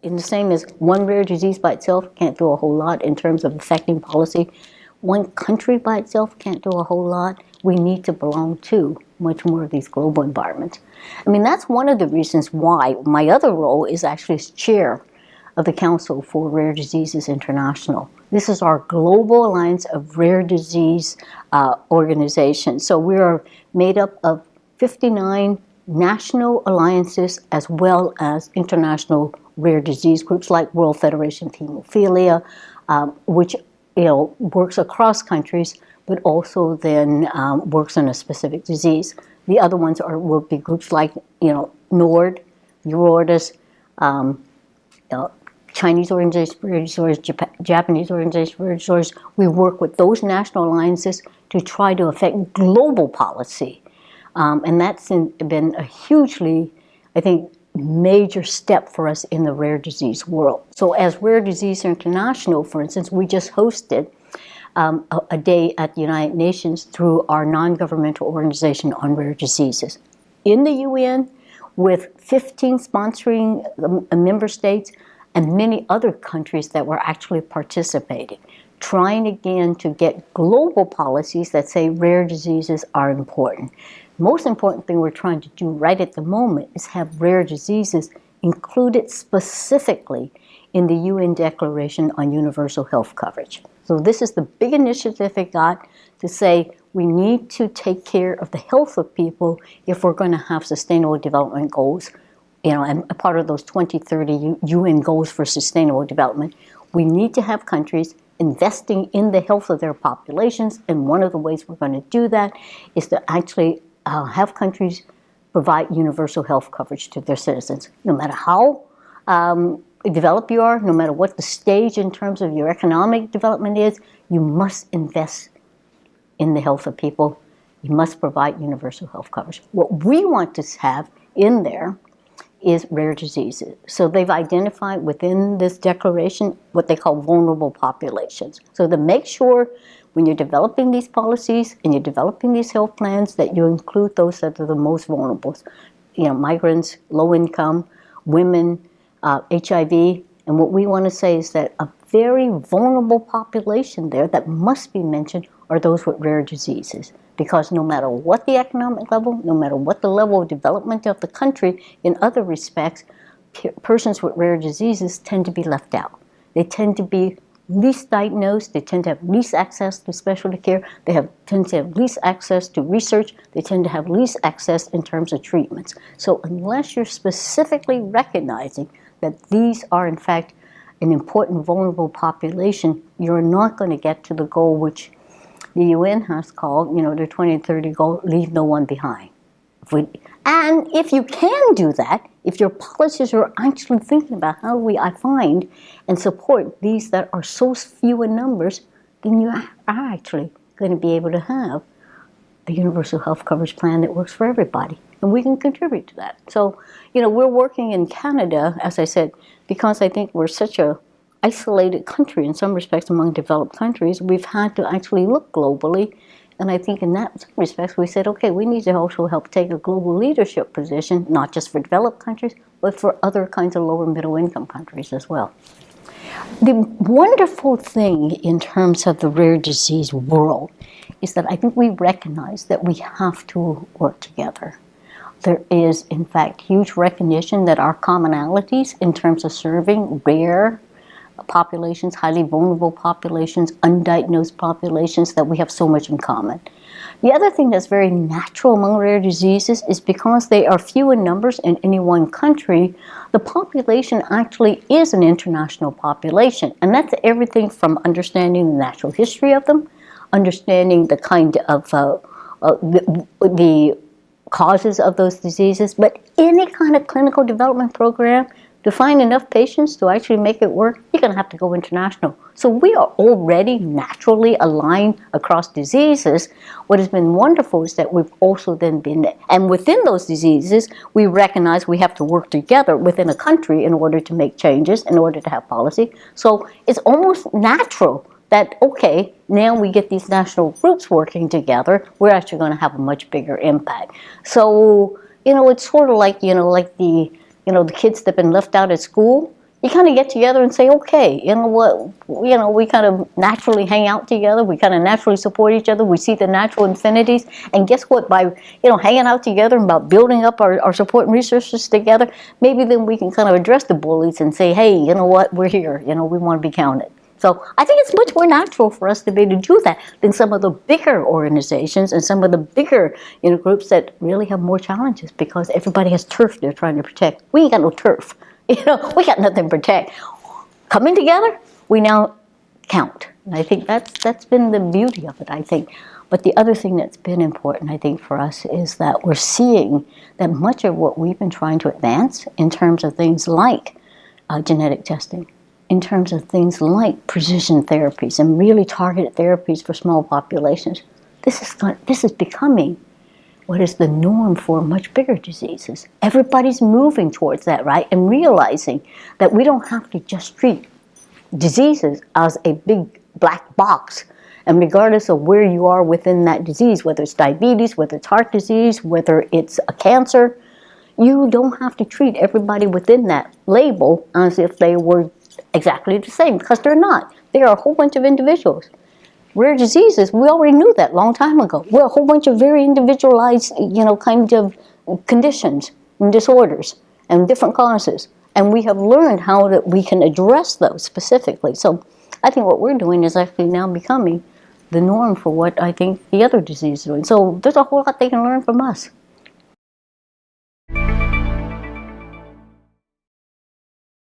in the same as one rare disease by itself can't do a whole lot in terms of affecting policy. One country by itself can't do a whole lot. We need to belong to much more of these global environments. I mean, that's one of the reasons why my other role is actually as chair of the Council for Rare Diseases International. This is our global alliance of rare disease organizations. So we are made up of 59 national alliances as well as international rare disease groups like World Federation of Hemophilia, which works across countries, but also then works on a specific disease. The other ones will be groups like NORD, Eurordis, Chinese Organization for Rare Disorders, Japanese Organization for Rare Disorders. We work with those national alliances to try to affect global policy. And that's been a hugely, I think, major step for us in the rare disease world. So as Rare Disease International, for instance, we just hosted a day at the United Nations through our non-governmental organization on rare diseases. In the UN, with 15 sponsoring member states, and many other countries that were actually participating, trying again to get global policies that say rare diseases are important. Most important thing we're trying to do right at the moment is have rare diseases included specifically in the UN Declaration on Universal Health Coverage. So this is the big initiative it got to say we need to take care of the health of people if we're going to have sustainable development goals. And a part of those 2030 UN goals for sustainable development, we need to have countries investing in the health of their populations. And one of the ways we're going to do that is to actually have countries provide universal health coverage to their citizens. No matter how developed you are, no matter what the stage in terms of your economic development is, you must invest in the health of people. You must provide universal health coverage. What we want to have in there is rare diseases. So they've identified within this declaration what they call vulnerable populations. So to make sure when you're developing these policies and you're developing these health plans that you include those that are the most vulnerable. Migrants, low income, women, HIV. And what we want to say is that a very vulnerable population there that must be mentioned are those with rare diseases. Because no matter what the economic level, no matter what the level of development of the country, in other respects, persons with rare diseases tend to be left out. They tend to be least diagnosed, they tend to have least access to specialty care, tend to have least access to research, they tend to have least access in terms of treatments. So unless you're specifically recognizing that these are in fact an important vulnerable population, you're not going to get to the goal which the UN has called, the 2030 goal, leave no one behind. And if you can do that, if your policies are actually thinking about how do we find and support these that are so few in numbers, then you are actually going to be able to have a universal health coverage plan that works for everybody. And we can contribute to that. So, we're working in Canada, as I said, because I think we're such a isolated country in some respects among developed countries. We've had to actually look globally, and I think in that respect we said, okay, we need to also help take a global leadership position, not just for developed countries, but for other kinds of lower middle income countries as well. The wonderful thing in terms of the rare disease world is that I think we recognize that we have to work together. There is, in fact, huge recognition that our commonalities in terms of serving rare populations, highly vulnerable populations, undiagnosed populations, that we have so much in common. The other thing that's very natural among rare diseases is because they are few in numbers in any one country, the population actually is an international population. And that's everything from understanding the natural history of them, understanding the kind of the causes of those diseases, but any kind of clinical development program, to find enough patients to actually make it work, you're going to have to go international. So we are already naturally aligned across diseases. What has been wonderful is that we've also then been, and within those diseases, we recognize we have to work together within a country in order to make changes, in order to have policy. So it's almost natural that, okay, now we get these national groups working together, we're actually going to have a much bigger impact. So, it's sort of like, the kids that have been left out at school, you kind of get together and say, okay, you know what, we kind of naturally hang out together, we kind of naturally support each other, we see the natural infinities, and guess what, by, hanging out together and about building up our support and resources together, maybe then we can kind of address the bullies and say, hey, you know what, we're here, we want to be counted. So I think it's much more natural for us to be able to do that than some of the bigger organizations and some of the bigger groups that really have more challenges because everybody has turf they're trying to protect. We ain't got no turf. We got nothing to protect. Coming together, we now count. And I think that's been the beauty of it, I think. But the other thing that's been important, I think, for us is that we're seeing that much of what we've been trying to advance in terms of things like genetic testing, in terms of things like precision therapies and really targeted therapies for small populations, this is becoming what is the norm for much bigger diseases. Everybody's moving towards that, right? And realizing that we don't have to just treat diseases as a big black box. And regardless of where you are within that disease, whether it's diabetes, whether it's heart disease, whether it's a cancer, you don't have to treat everybody within that label as if they were exactly the same, because they're not. They are a whole bunch of individuals. Rare diseases, we already knew that a long time ago. We're a whole bunch of very individualized, kind of conditions and disorders and different causes. And we have learned how that we can address those specifically. So I think what we're doing is actually now becoming the norm for what I think the other diseases are doing. So there's a whole lot they can learn from us.